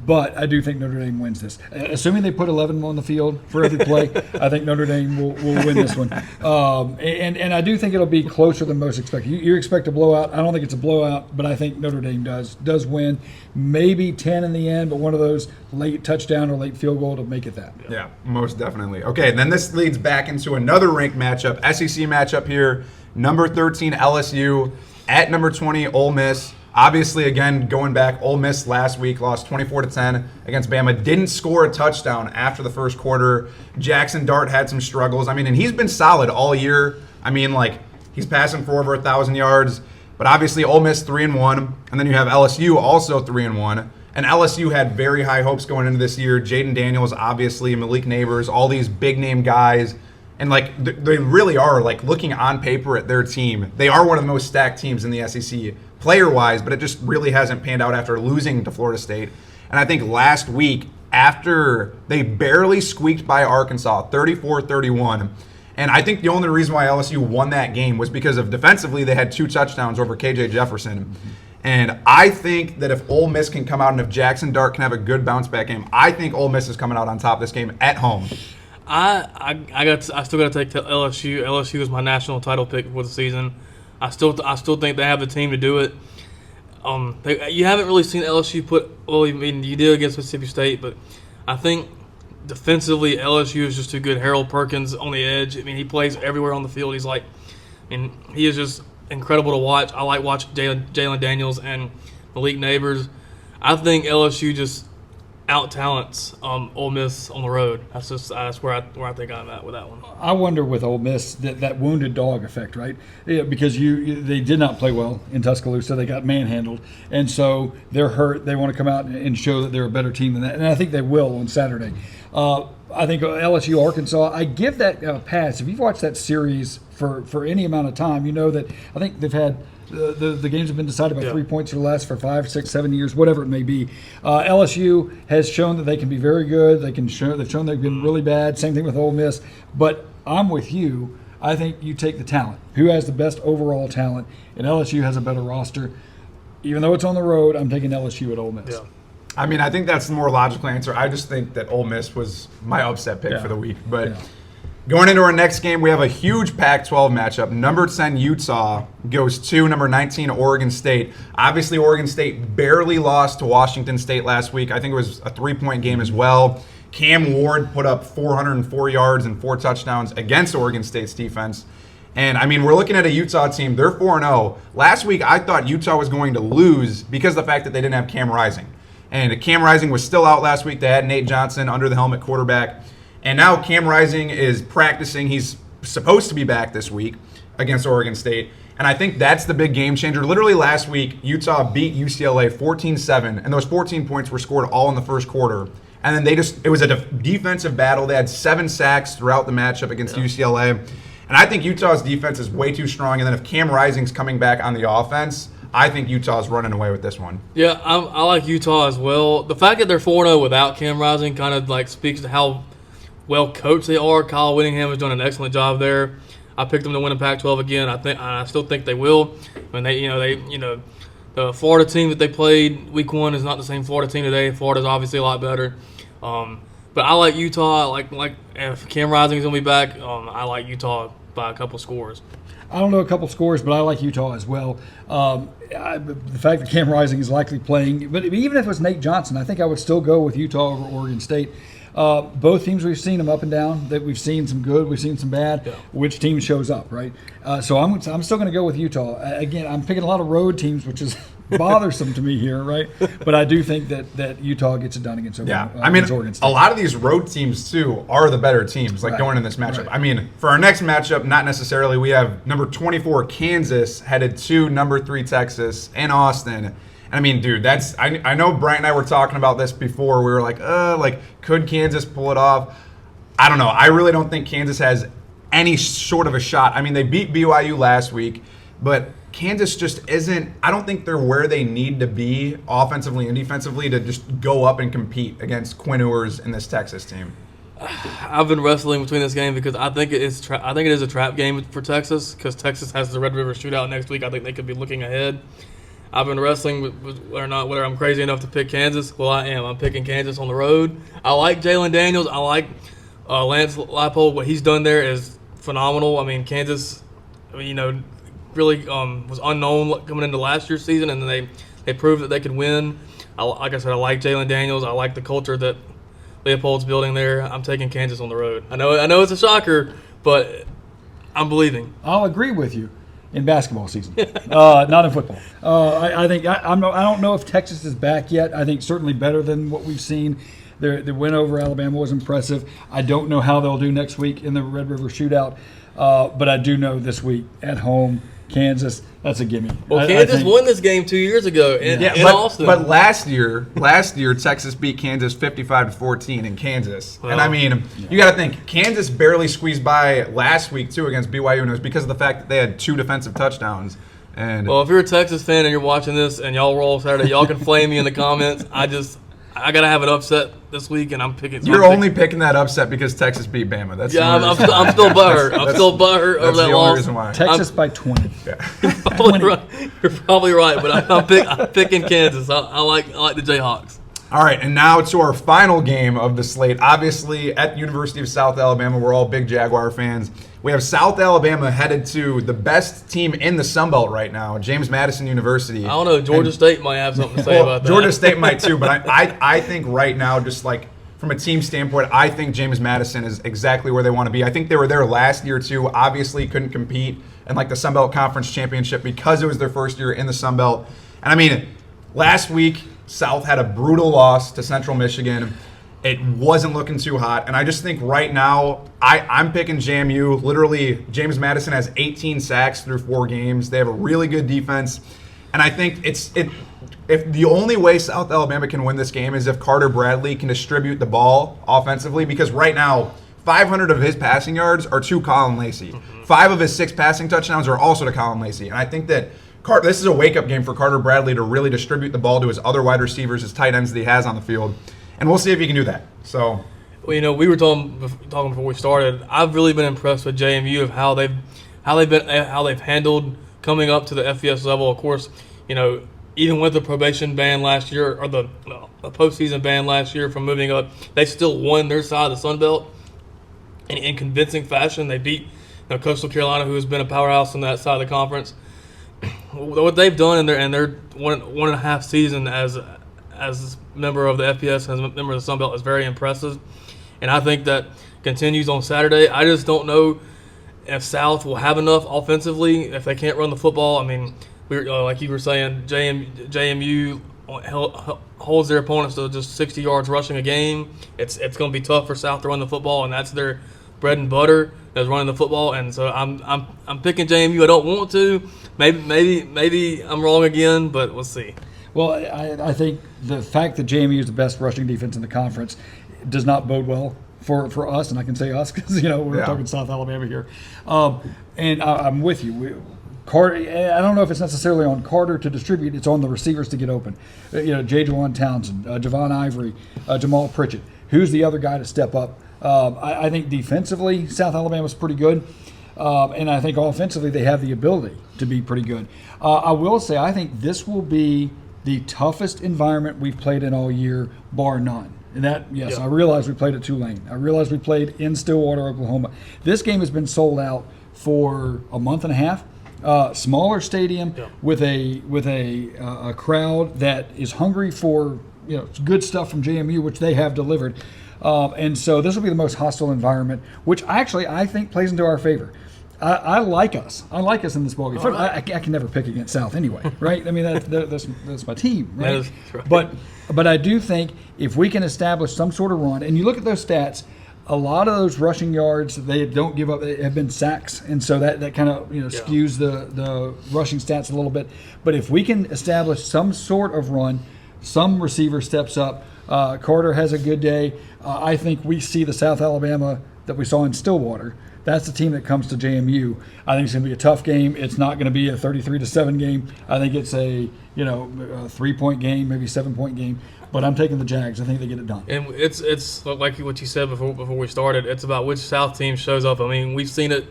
But I do think Notre Dame wins this. Assuming they put 11 on the field for every play, I think Notre Dame will win this one. And I do think it'll be closer than most expect. You expect a blowout. I don't think it's a blowout, but I think Notre Dame does win. Maybe 10 in the end, but one of those late touchdown or late field goal to make it that. Yeah, most definitely. Okay, and then this leads back into another ranked matchup, SEC matchup here. Number 13 LSU at number 20 Ole Miss. Obviously, again, going back, Ole Miss last week lost 24-10 against Bama. Didn't score a touchdown after the first quarter. Jackson Dart had some struggles. I mean, and he's been solid all year. I mean, he's passing for over 1,000 yards. But obviously, Ole Miss 3-1, and then you have LSU also 3-1. And LSU had very high hopes going into this year. Jaden Daniels, obviously, Malik Neighbors, all these big-name guys. And, they really are, looking on paper at their team, they are one of the most stacked teams in the SEC player-wise, but it just really hasn't panned out after losing to Florida State. And I think last week, after they barely squeaked by Arkansas, 34-31. And I think the only reason why LSU won that game was because of defensively they had 2 touchdowns over KJ Jefferson. And I think that if Ole Miss can come out and if Jackson Dart can have a good bounce back game, I think Ole Miss is coming out on top this game at home. I still got to take LSU. LSU is my national title pick for the season. I still think they have the team to do it. You haven't really seen LSU I mean, you did against Mississippi State, but I think defensively LSU is just too good. Harold Perkins on the edge. I mean, he plays everywhere on the field. He is just incredible to watch. I like watching Jalen Daniels and Malik Neighbors. I think LSU just out-talents Ole Miss on the road. That's where I think I'm at with that one. I wonder with Ole Miss that wounded dog effect, right? Yeah, because they did not play well in Tuscaloosa. They got manhandled, and so they're hurt. They want to come out and show that they're a better team than that, and I think they will on Saturday. I think LSU Arkansas. I give that pass. If you've watched that series for any amount of time, you know that I think they've had. The games have been decided by 3 points or less for 5, 6, 7 years, whatever it may be. LSU has shown that they can be very good. They've shown they've been really bad. Same thing with Ole Miss. But I'm with you. I think you take the talent. Who has the best overall talent? And LSU has a better roster. Even though it's on the road, I'm taking LSU at Ole Miss. Yeah. I mean, I think that's the more logical answer. I just think that Ole Miss was my upset pick for the week. But going into our next game, we have a huge Pac-12 matchup. Number 10 Utah goes to number 19 Oregon State. Obviously, Oregon State barely lost to Washington State last week. I think it was a 3-point game as well. Cam Ward put up 404 yards and 4 touchdowns against Oregon State's defense. And, I mean, we're looking at a Utah team. They're 4-0. Last week, I thought Utah was going to lose because of the fact that they didn't have Cam Rising. And Cam Rising was still out last week. They had Nate Johnson under the helmet quarterback. And now Cam Rising is practicing. He's supposed to be back this week against Oregon State. And I think that's the big game changer. Literally last week, Utah beat UCLA 14-7, and those 14 points were scored all in the first quarter. And then it was a defensive battle. They had 7 sacks throughout the matchup against UCLA. And I think Utah's defense is way too strong. And then if Cam Rising's coming back on the offense, I think Utah's running away with this one. Yeah, I like Utah as well. The fact that they're 4-0 without Cam Rising kind of speaks to how well coached they are. Kyle Whittingham has done an excellent job there. I picked them to win the Pac-12 again. I still think they will. I mean, the Florida team that they played week 1 is not the same Florida team today. Florida's obviously a lot better. But I like Utah. Like if Cam Rising is gonna be back, I like Utah by a couple scores. I don't know a couple scores, but I like Utah as well. The fact that Cam Rising is likely playing, but even if it was Nate Johnson, I think I would still go with Utah over Oregon State. Both teams, we've seen them up and down. That we've seen some good, we've seen some bad. Yeah. Which team shows up, right? So I'm still going to go with Utah. Again, I'm picking a lot of road teams, which is bothersome to me here, right? But I do think that Utah gets it done against Oregon State. A lot of these road teams too are the better teams, going in this matchup. Right. I mean, for our next matchup, not necessarily. We have number 24 Kansas headed to number 3 Texas in Austin. I mean, dude, I know Brian and I were talking about this before. We were like, could Kansas pull it off? I don't know. I really don't think Kansas has any sort of a shot. I mean, they beat BYU last week, but Kansas just isn't – I don't think they're where they need to be offensively and defensively to just go up and compete against Quinn Ewers and this Texas team. I've been wrestling between this game because I think it is a trap game for Texas because Texas has the Red River Shootout next week. I think they could be looking ahead. I've been wrestling with whether I'm crazy enough to pick Kansas. Well, I am. I'm picking Kansas on the road. I like Jalen Daniels. I like Lance Leipold. What he's done there is phenomenal. I mean, Kansas, really was unknown coming into last year's season, and then they proved that they could win. Like I said, I like Jalen Daniels. I like the culture that Leipold's building there. I'm taking Kansas on the road. I know it's a shocker, but I'm believing. I'll agree with you. In basketball season, not in football. I don't know if Texas is back yet. I think certainly better than what we've seen. The win over Alabama was impressive. I don't know how they'll do next week in the Red River Shootout, but I do know this week at home, Kansas, that's a gimme. Well, Kansas won this game 2 years ago in Austin. But last year, Texas beat Kansas 55-14 in Kansas. Well, and I mean, you got to think, Kansas barely squeezed by last week, too, against BYU, and it was because of the fact that they had 2 defensive touchdowns. And well, if you're a Texas fan and you're watching this and y'all roll Saturday, y'all can flame me in the comments. I gotta have an upset this week, and I'm picking. You're only picking that upset because Texas beat Bama. That's yeah. I'm still butthurt. I'm still butthurt over that loss. Reason why. Texas by 20. Yeah. You're probably right, but I'm picking Kansas. I like the Jayhawks. All right, and now to our final game of the slate. Obviously, at the University of South Alabama, we're all big Jaguar fans. We have South Alabama headed to the best team in the Sun Belt right now, James Madison University. I don't know. Georgia State might have something to say about that. Georgia State might too, but I think right now, just like from a team standpoint, I think James Madison is exactly where they want to be. I think they were there last year too. Obviously, couldn't compete in like the Sun Belt Conference Championship because it was their first year in the Sun Belt. And I mean, last week, South had a brutal loss to Central Michigan. It wasn't looking too hot. And I just think right now, I'm picking JMU. Literally, James Madison has 18 sacks through 4 games. They have a really good defense. And I think if the only way South Alabama can win this game is if Carter Bradley can distribute the ball offensively, because right now, 500 of his passing yards are to Colin Lacey. 5 of his 6 passing touchdowns are also to Colin Lacey. And I think that this is a wake-up game for Carter Bradley to really distribute the ball to his other wide receivers, his tight ends that he has on the field. And we'll see if he can do that. So, well, we were talking before we started. I've really been impressed with JMU of how they've handled coming up to the FBS level. Of course, even with the probation ban last year or the postseason ban last year from moving up, they still won their side of the Sun Belt in convincing fashion. They beat Coastal Carolina, who has been a powerhouse on that side of the conference. What they've done in their one and a half season as member of the FBS, as a member of the Sun Belt, is very impressive, and I think that continues on Saturday. I just don't know if South will have enough offensively if they can't run the football. I mean, like you were saying, JMU holds their opponents to just 60 yards rushing a game. It's going to be tough for South to run the football, and that's their bread and butter, is running the football. And so I'm picking JMU. I don't want to. Maybe I'm wrong again, but we'll see. Well, I think the fact that JMU is the best rushing defense in the conference does not bode well for us, and I can say us because we're talking South Alabama here. And I'm with you. Carter, I don't know if it's necessarily on Carter to distribute; it's on the receivers to get open. J. Juwan Townsend, Javon Ivory, Jamal Pritchett. Who's the other guy to step up? I think defensively, South Alabama's pretty good. And I think offensively they have the ability to be pretty good. I will say I think this will be the toughest environment we've played in all year, bar none. And that, yes, I realize we played at Tulane. I realize we played in Stillwater, Oklahoma. This game has been sold out for a month and a half. Smaller stadium with a crowd that is hungry for good stuff from JMU, which they have delivered. And so this will be the most hostile environment, which actually I think plays into our favor. I like us. I like us in this ballgame. Right. I can never pick against South anyway, right? I mean, that's my team, right? That is right. But I do think if we can establish some sort of run, and you look at those stats, a lot of those rushing yards they don't give up have been sacks, and so that kind of skews the rushing stats a little bit. But if we can establish some sort of run, some receiver steps up. Carter has a good day. I think we see the South Alabama that we saw in Stillwater. That's the team that comes to JMU. I think it's going to be a tough game. It's not going to be a 33-7 game. I think it's a 3-point game, maybe 7-point game. But I'm taking the Jags. I think they get it done. And it's like what you said before we started. It's about which South team shows up. I mean, we've seen it.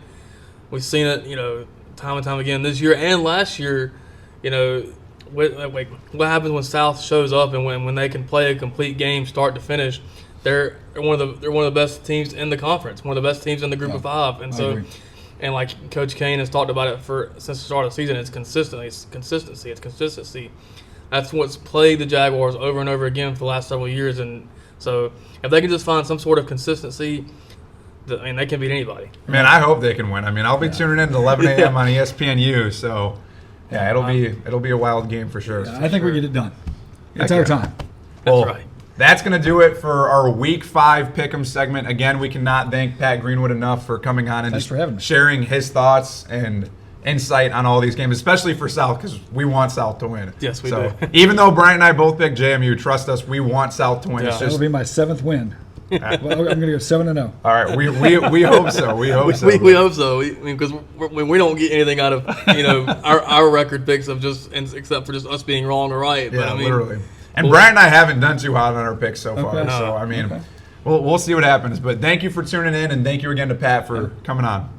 Time and time again this year and last year. What happens when South shows up and when they can play a complete game start to finish? They're one of the best teams in the conference, one of the best teams in the group of 5. And so, and like Coach Kane has talked about it since the start of the season, it's consistency. That's what's plagued the Jaguars over and over again for the last several years. And so, if they can just find some sort of consistency, they can beat anybody. Man, I hope they can win. I mean, I'll be tuning in at 11 a.m. on ESPNU. So, yeah, it'll be a wild game for sure. Yeah, I think we get it done. It's our time. That's right. That's going to do it for our Week 5 Pick'em segment. Again, we cannot thank Pat Greenwood enough for coming on and just sharing his thoughts and insight on all these games, especially for South, because we want South to win. Yes, we do. Even though Brian and I both picked JMU, trust us, we want South to win. Yeah, that'll be my 7th win. Well, I'm going to go 7-0. All right, we hope so. We hope so. We hope so. Because we don't get anything out of our record picks of except for just us being wrong or right. Yeah, but, literally. And Brian and I haven't done too hot on our picks so far. Okay. So, I mean, we'll see what happens. But thank you for tuning in, and thank you again to Pat for coming on.